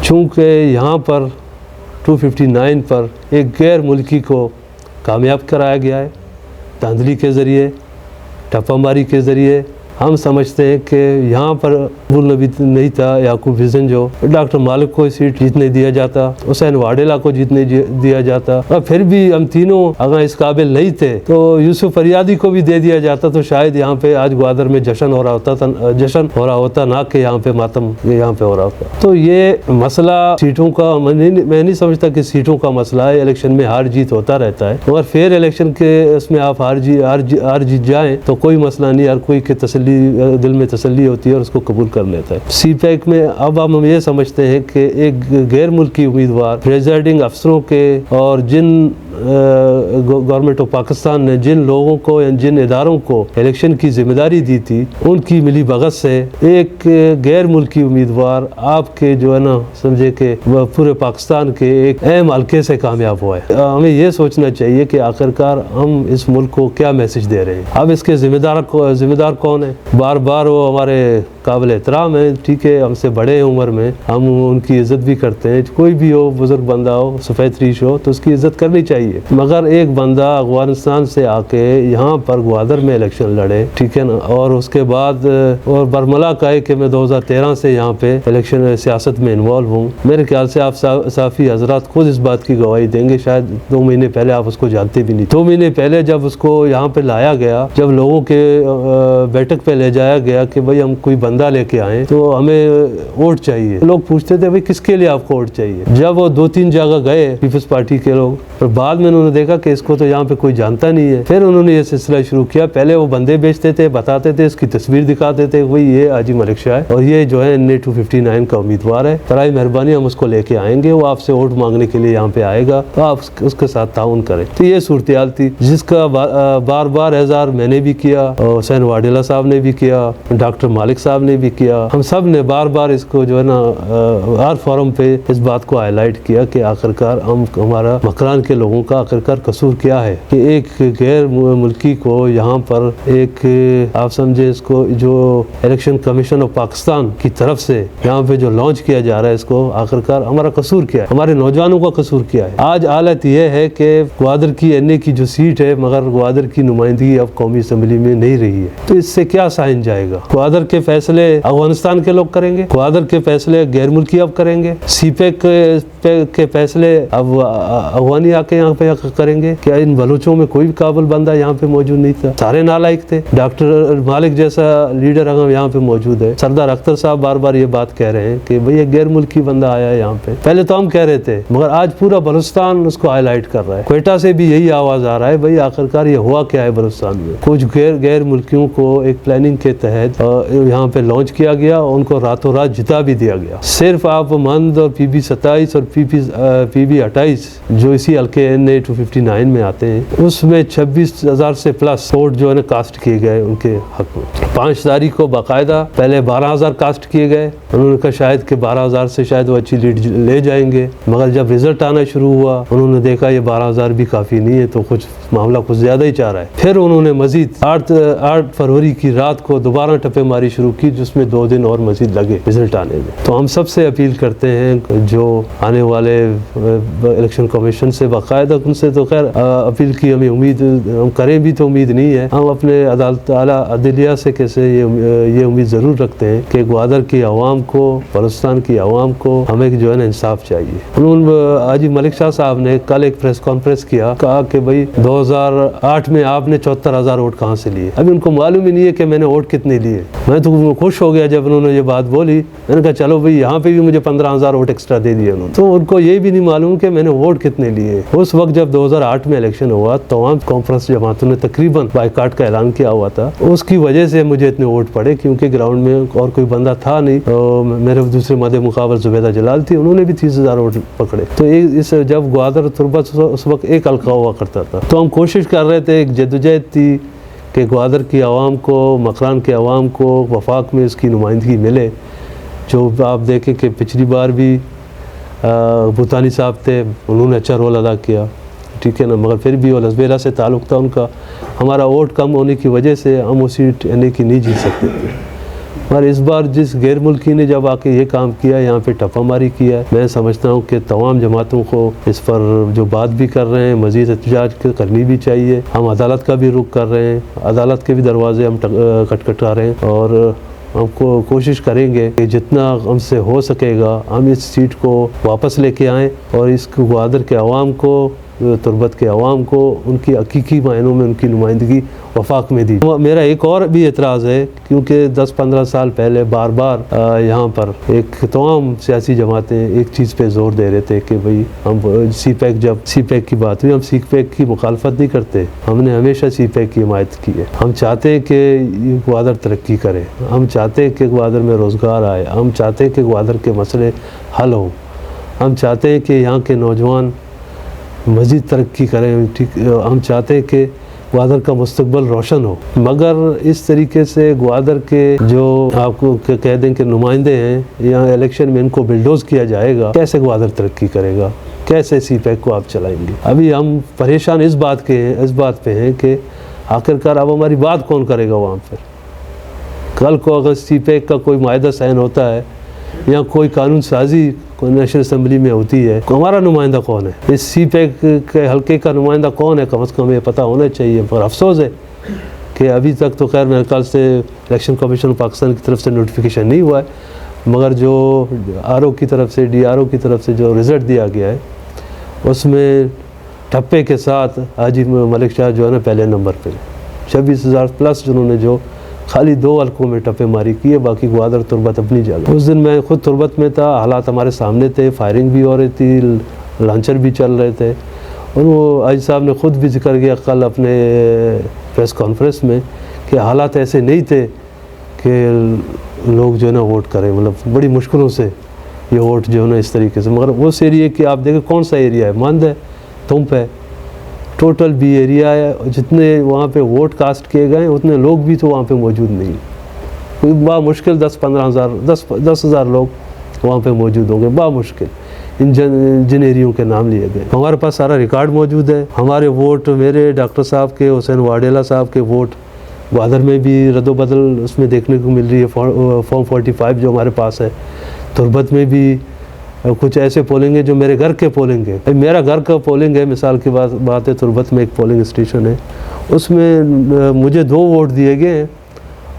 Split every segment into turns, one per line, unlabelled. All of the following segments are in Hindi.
चूँकि यहाँ पर 259 पर एक गैर मुल्की को कामयाब कराया गया है, धांधली के ज़रिए, टप्पामारी के ज़रिए। हम समझते हैं कि यहाँ पर अब्दुल नबी नहीं था, याकूब विज़न जो, डॉक्टर मालिक को सीट जीतने दिया जाता, हुसैन वाडेला को जीतने दिया जाता, और फिर भी हम तीनों अगर इस काबिल नहीं थे तो यूसुफ फरियादी को भी दे दिया जाता, तो शायद यहाँ पे आज ग्वादर में जश्न हो रहा होता ना कि यहाँ पे मातम यहाँ पे हो रहा होता। तो ये मसला सीटों का मैं नहीं समझता कि सीटों का मसला है। इलेक्शन में हार जीत होता रहता है, मगर फेयर इलेक्शन के इसमें आप हार जीत जाएँ तो कोई मसला नहीं, हर कोई के दिल में तसल्ली होती है और उसको कबूल कर लेता है। सीपैक में अब हम ये समझते हैं कि एक गैर मुल्की उम्मीदवार प्रेजाइडिंग अफसरों के और जिन गवर्नमेंट ऑफ पाकिस्तान ने जिन लोगों को या जिन इदारों को इलेक्शन की जिम्मेदारी दी थी, उनकी मिली भगत से एक गैर मुल्की उम्मीदवार आपके जो है ना समझे कि पूरे पाकिस्तान के एक अहम हल्के से कामयाब हुआ है। हमें ये सोचना चाहिए कि आखिरकार हम इस मुल्क को क्या मैसेज दे रहे हैं। अब इसके जिम्मेदार कौन है? बार बार वो हमारे काबिल एहतराम है, ठीक है, हमसे बड़े हैं उम्र में, हम उनकी इज़्ज़त भी करते हैं। कोई भी हो, बुजुर्ग बंदा हो, सफ़ेद रीश हो, तो उसकी इज़्ज़त करनी चाहिए। मगर एक बंदा अफगानिस्तान से आके यहाँ पर ग्वादर में इलेक्शन लड़े, ठीक है ना, और उसके बाद और बरमला कहे कि मैं 2013 से यहाँ पे इलेक्शन सियासत में इन्वॉल्व हूँ। मेरे ख्याल से आप साफ़ी हजरात खुद इस बात की गवाही देंगे, शायद 2 महीने पहले आप उसको जानते भी नहीं। 2 महीने पहले जब उसको यहाँ पे लाया गया, जब लोगों के बैठक पे ले जाया गया कि भाई हम कोई बंदा लेके आए तो हमें वोट चाहिए, लोग पूछते थे भाई किसके लिए आपको वोट चाहिए। जब वो 2-3 जगह गए पीपल्स पार्टी के लोग, और बाद में उन्होंने देखा कि इसको तो यहाँ पे कोई जानता नहीं है, फिर उन्होंने ये सिलसिला शुरू किया। पहले वो बंदे बेचते थे, बताते थे, इसकी तस्वीर दिखाते थे, भाई ये हाजी मलिक शाह है और ये जो है NA 259 का उम्मीदवार है, बराए मेहरबानी हम उसको लेके आएंगे, वो आपसे वोट मांगने के लिए यहाँ पे आएगा, तो आप उसके साथ ताउन करें। तो ये सूरत हाल थी, जिसका बार बार एहज़ार मैंने भी किया, हुसैन वाडेला साहब ने भी किया, डॉक्टर मालिक साहब ने भी किया। हम सब ने बार बार इसको जो है ना हर फोरम पे इस बात को हाईलाइट किया कि आखिरकार हमारा मकरान के लोगों का आखिरकार कसूर क्या है कि एक गैर मुल्की को यहाँ पर एक आप समझे इसको जो इलेक्शन कमीशन ऑफ पाकिस्तान की तरफ से यहाँ पे जो लॉन्च किया जा रहा है, इसको आखिरकार हमारा कसूर क्या है, हमारे नौजवानों का कसूर क्या है। आज हालत यह है कि ग्वादर की NA की जो सीट है, मगर ग्वादर की नुमाइंदगी अब कौमी असम्बली में नहीं रही है, तो इससे क्या साइन जाएगा? ग्वादर के फैसले अफगानिस्तान के लोग करेंगे, ग्वादर के फैसले गैर मुल्की अब करेंगे, सीपैक के फैसले अब अफगानी आके यहाँ पे करेंगे। क्या इन बलूचों में कोई काबिल बंदा यहाँ पे मौजूद नहीं था? सारे नालायक थे। डॉक्टर मालिक जैसा लीडर अगर यहाँ पे मौजूद है, सरदार अख्तर साहब बार बार ये बात कह रहे हैं कि भाई एक गैर मुल्की बंदा आया है यहाँ पे। पहले तो हम कह रहे थे, मगर आज पूरा बलूचिस्तान उसको हाईलाइट कर रहा है। क्वेटा से भी यही आवाज आ रहा है, भाई आखिरकार ये हुआ क्या है बलूचिस्तान में। कुछ गैर मुल्कियों को एक प्लानिंग के तहत यहाँ पे लॉन्च किया गया, उनको रातों रात जिता भी दिया गया। सिर्फ आप मंद और PB 27 और PB 28 जो इसी हल्के NA 259 में आते हैं, उसमें 26,000 से प्लस वोट जो है ना कास्ट किए गए उनके हक में। 5 तारीख को बाकायदा पहले 12,000 कास्ट किए गए, उन्होंने कहा शायद कि 12,000 से शायद वो अच्छी लीड ले जाएंगे, मगर जब रिजल्ट आना शुरू हुआ उन्होंने देखा ये 12,000 भी काफ़ी नहीं है, तो कुछ मामला कुछ ज़्यादा ही चाह रहा है। फिर उन्होंने मजीद 8 फरवरी की रात को दोबारा टप्पेमारी शुरू की, जिसमें 2 दिन और मजीद लगे रिजल्ट आने में। तो हम सबसे अपील करते हैं जो आने वाले इलेक्शन कमीशन से बाकायदा उनसे तो खैर अपील की हमें उम्मीद, हम करें भी तो उम्मीद नहीं है, हम अपने अदालत आला अदलिया से कैसे ये उम्मीद ज़रूर रखते हैं कि ग्वादर की आवाम को, बलूचिस्तान की आवाम को हमें जो है ना इंसाफ चाहिए। उन्होंने हाजी मलिक शाह साहब ने कल एक प्रेस कॉन्फ्रेंस किया, कहा कि भाई 2008 में आपने 74,000 वोट कहाँ से लिए। अभी उनको मालूम ही नहीं है कि मैंने वोट कितने लिए। मैं तो खुश हो गया जब उन्होंने ये बात बोली, मैंने कहा चलो भाई यहाँ पे भी मुझे 15,000 वोट एक्स्ट्रा दे दिए उन्होंने। तो उनको ये भी नहीं मालूम कि मैंने वोट कितने लिए। उस वक्त जब 2008 में इलेक्शन हुआ, तमाम कॉन्फ्रेंस जमातों ने तकरीबन बाइकाट का ऐलान किया हुआ था, उसकी वजह से मुझे इतने वोट पड़े, क्योंकि ग्राउंड में और कोई बंदा था नहीं। तो मेरे दूसरे मदे मुकाबल जुबैदा जलाल थी, उन्होंने भी 30,000 वोट पकड़े। तो इस जब ग्वादर तुरबत उस वक्त एक हल्का हुआ करता था, तो हम कोशिश कर रहे थे, एक जद्दोजहद थी कि ग्वादर की आवाम को, मकरान के आवाम को वफाक में इसकी नुमाइंदगी मिले। जो आप देखें कि पिछली बार भी भूतानी साहब थे, उन्होंने अच्छा रोल अदा किया, ठीक है ना, मगर फिर भी वो लसबेला से ताल्लुक़ था उनका। हमारा वोट कम होने की वजह से हम वो सीट NA की नहीं जीत सकते थे। और इस बार जिस गैर मुल्की ने जब आके ये काम किया, यहाँ पे टप्पामारी किया है, मैं समझता हूँ कि तमाम जमातों को इस पर जो बात भी कर रहे हैं मज़ीद एहतजाज करनी भी चाहिए। हम अदालत का भी रुख कर रहे हैं, अदालत के भी दरवाजे हम खटखटा रहे हैं और हमको कोशिश करेंगे कि जितना हमसे हो सकेगा हम इस सीट को वापस लेके आएँ और इस ग्वादर के अवाम को, तुर्बत के अवाम को उनकी हकीकी मायनों में उनकी नुमाइंदगी वफाक में दी। मेरा एक और भी एतराज़ है, क्योंकि 10-15 साल पहले बार बार यहाँ पर एक तमाम सियासी जमातें एक चीज़ पे ज़ोर दे रहे थे कि भाई हम जब सी पैक की बात हुई, हम सी पैक की मुखालफत नहीं करते, हमने हमेशा सी पैक की हिमायत की है। हम चाहते हैं कि ग्वादर तरक्की करे, हम चाहते हैं कि ग्वादर में रोज़गार आए, हम चाहते हैं कि ग्वादर के मसले हल हों, हम चाहते हैं कि यहाँ के नौजवान मज़ीद तरक्की करें, ठीक। हम चाहते हैं कि ग्वादर का मुस्तकबिल रोशन हो, मगर इस तरीके से ग्वादर के जो आपको कह दें कि नुमाइंदे हैं, यहाँ इलेक्शन में इनको बिल्डोज किया जाएगा, कैसे ग्वादर तरक्की करेगा, कैसे सी पैक को आप चलाएंगे। अभी हम परेशान इस बात पे हैं कि आखिरकार अब हमारी बात कौन करेगा वहाँ पर। कल को अगर सी पैक का कोई मायदा साइन होता है या कोई कानून साजी नेशनल असम्बली में होती है, तो हमारा नुमाइंदा कौन है, इस सी पैक के हल्के का नुमाइंदा कौन है, कम से कम ये पता होना चाहिए। पर अफसोस है कि अभी तक तो खैर मेरे ख्याल से इलेक्शन कमीशन पाकिस्तान की तरफ से नोटिफिकेशन नहीं हुआ है, मगर जो आरओ की तरफ से, DRO की तरफ से जो रिज़ल्ट दिया गया है उसमें ठप्पे के साथ हाजी मलिक शाह जो है ना पहले नंबर पर, 26,000 प्लस जिन्होंने जो खाली 2 हल्कों में टप्पे मारी की है, बाकी ग्वादर तुर्बत अपनी जगह। उस दिन मैं खुद तुर्बत में था, हालात हमारे सामने थे, फायरिंग भी हो रही थी, लॉन्चर भी चल रहे थे और वो आजी साहब ने खुद भी जिक्र किया कल अपने प्रेस कॉन्फ्रेंस में कि हालात ऐसे नहीं थे कि लोग जो है ना वोट करें, मतलब बड़ी मुश्किलों से ये वोट जो है ना इस तरीके से। मगर उस एरिया की आप देखें कौन सा एरिया है, मंद है, तुंप है, टोटल भी एरिया है, जितने वहाँ पे वोट कास्ट किए गए उतने लोग भी तो वहाँ पे मौजूद नहीं। कोई बा मुश्किल 10-15,000 लोग वहाँ पे मौजूद होंगे, बा मुश्किल इन जिन एरियों के नाम लिए गए। हमारे पास सारा रिकॉर्ड मौजूद है, हमारे वोट, मेरे डॉक्टर साहब के, हुसैन वाडेला साहब के वोट ग्वादर में भी रद्दोबदल उसमें देखने को मिल रही है। फॉर्म 45 जो हमारे पास है, तुर्बत में भी कुछ ऐसे पोलिंग है जो मेरे घर के पोलिंग है, मेरा घर का पोलिंग है, मिसाल की बात है, तुर्बत में एक पोलिंग स्टेशन है, उसमें मुझे 2 वोट दिए गए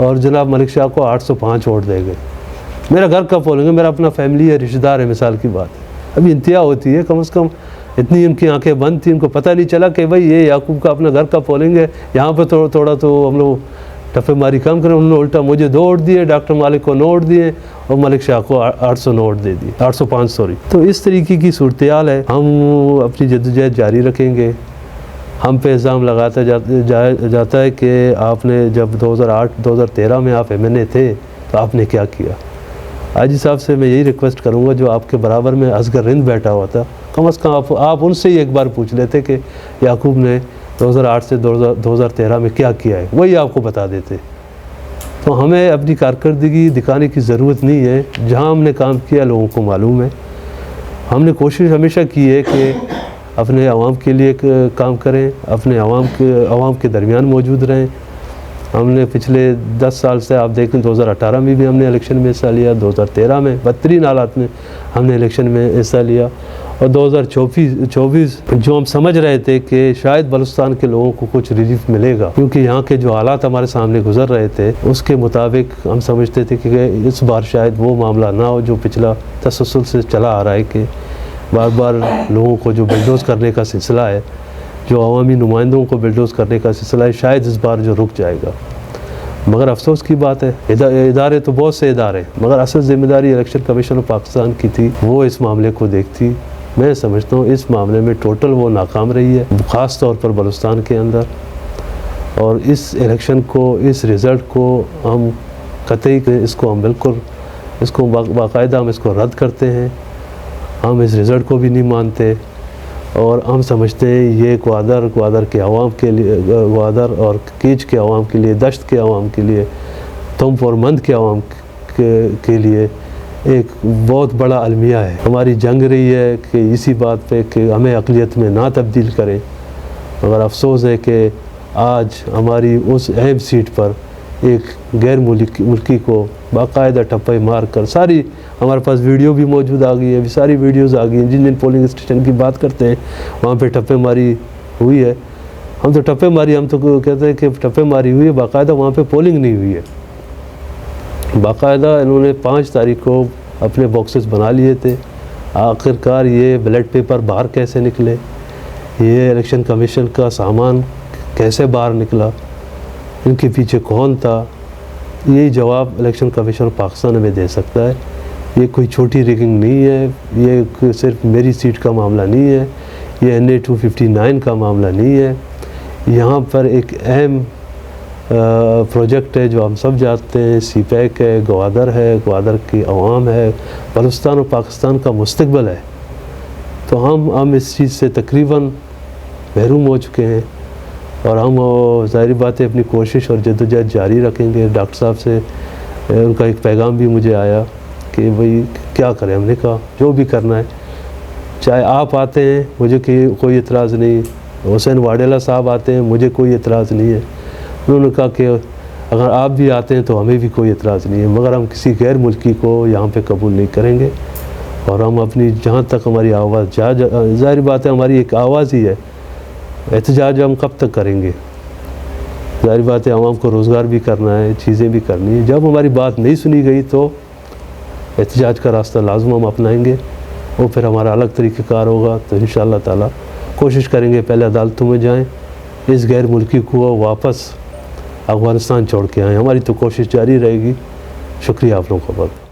और जनाब मलिक शाह को 805 वोट दिए गए। मेरा घर का पोलिंग है, मेरा अपना फैमिली है, रिश्तेदार है, मिसाल की बात है। अभी इंतहा होती है, कम से कम इतनी उनकी आंखें बंद थी, उनको पता नहीं चला कि भाई ये याकूब का अपना घर का पोलिंग है, यहाँ पर थोड़ा तो हम लोग टप्पेमारी कम करें। उन्होंने उल्टा मुझे 2 वोट दिए, डॉक्टर मालिक को 9 वोट दिए और मलिक शाह को 809 वोट दे दिए, 805 सॉरी। तो इस तरीके की सूरत हाल है। हम अपनी जद्दोजहद जारी रखेंगे। हम पे इल्ज़ाम लगाता जाता है कि आपने जब 2008-2013 में आप MNA थे तो आपने क्या किया। हाजी साहब से मैं यही रिक्वेस्ट करूँगा, जो आपके बराबर में असगर रिंद बैठा हुआ था, कम अज़ कम आप उनसे ही एक बार पूछ लेते कि याकूब ने 2008 से 2013 में क्या किया है, वही आपको बता देते। तो हमें अपनी कारकर्दगी दिखाने की ज़रूरत नहीं है, जहाँ हमने काम किया लोगों को मालूम है। हमने कोशिश हमेशा की है कि अपने आवाम के लिए काम करें, अपने आवाम के दरमियान मौजूद रहें। हमने पिछले 10 साल से आप देखें, 2018 में भी हमने इलेक्शन में हिस्सा लिया, 2013 में बदतरीन हालात में हमने इलेक्शन में हिस्सा लिया, और 2024 जो हम समझ रहे थे कि शायद बलूचिस्तान के लोगों को कुछ रिलीफ मिलेगा, क्योंकि यहाँ के जो हालात हमारे सामने गुजर रहे थे उसके मुताबिक हम समझते थे कि इस बार शायद वो मामला ना हो जो पिछला तसलसल से चला आ रहा है, कि बार बार लोगों को जो बिल्डोज़ करने का सिलसिला है, जो अवामी नुमाइंदों को बिल्डोज़ करने का सिलसिला है, शायद इस बार जो रुक जाएगा। मगर अफसोस की बात है, इदारे तो बहुत से इदारे, मगर असल ज़िम्मेदारी इलेक्शन कमीशन ऑफ पाकिस्तान की थी, वो इस मामले को देखती। मैं समझता हूँ इस मामले में टोटल वो नाकाम रही है, ख़ास तौर पर बलूचिस्तान के अंदर। और इस इलेक्शन को, इस रिज़ल्ट को हम कतई इसको हम बिल्कुल इसको बाकायदा हम इसको रद्द करते हैं। हम इस रिज़ल्ट को भी नहीं मानते और हम समझते हैं ये ग्वादर के अवाम के लिए, ग्वादर और कीच के अवाम के लिए, दश्त के अवाम के लिए, तुम और मंद के अवाम के लिए एक बहुत बड़ा अलमिया है। हमारी जंग रही है कि इसी बात पे कि हमें अक़लियत में ना तब्दील करें। मगर अफसोस है कि आज हमारी उस अहम सीट पर एक गैर मुल्की को बाकायदा टप्पे मार कर, सारी हमारे पास वीडियो भी मौजूद आ गई है, अभी सारी वीडियोस आ गई हैं। जिन जिन पोलिंग स्टेशन की बात करते हैं वहाँ पे टप्पे मारी हुई है। हम तो टप्पे मारी, हम तो कहते हैं कि टप्पे मारी हुई है, बाकायदा वहाँ पे पोलिंग नहीं हुई है। बाकायदा इन्होंने 5 तारीख को अपने बॉक्सेस बना लिए थे। आखिरकार ये बैलेट पेपर बाहर कैसे निकले, ये इलेक्शन कमीशन का सामान कैसे बाहर निकला, इनके पीछे कौन था, यही जवाब इलेक्शन कमीशन पाकिस्तान में दे सकता है। ये कोई छोटी रिगिंग नहीं है, ये सिर्फ मेरी सीट का मामला नहीं है, ये NA 259 का मामला नहीं है। यहाँ पर एक अहम प्रोजेक्ट है जो हम सब जानते हैं, CPEC है, ग्वादर की अवाम है, बलूचिस्तान और पाकिस्तान का मुस्तकबिल है। तो हम इस चीज़ से तकरीबन महरूम हो चुके हैं और हम ज़ाहिर बात है अपनी कोशिश और जद्दोजहद जारी रखेंगे। डॉक्टर साहब से उनका एक पैगाम भी मुझे आया कि भाई क्या करें। हमने कहा जो भी करना है, चाहे आप आते हैं मुझे कोई एतराज़ नहीं, हुसैन वाडेला साहब आते हैं मुझे कोई एतराज़ नहीं है। उन्होंने कहा कि अगर आप भी आते हैं तो हमें भी कोई एतराज़ नहीं है, मगर हम किसी गैर मुल्की को यहाँ पे कबूल नहीं करेंगे। और हम अपनी जहाँ तक हमारी आवाज़ ज़ाहिर बात है हमारी एक आवाज़ ही है, एहतजाज हम कब तक करेंगे। ज़ाहिर बात है आवाम को रोज़गार भी करना है, चीज़ें भी करनी है। जब हमारी बात नहीं सुनी गई तो एहतजाज का रास्ता लाज़िम हम अपनाएंगे, वो फिर हमारा अलग तरीक़ेकार होगा। तो इंशाअल्लाह ताला कोशिश करेंगे पहले अदालतों में जाएँ, इस गैर मुल्की को वापस अफ़गानिस्तान छोड़ के आएँ। हमारी तो कोशिश जारी रहेगी। शुक्रिया आप लोगों का बहुत।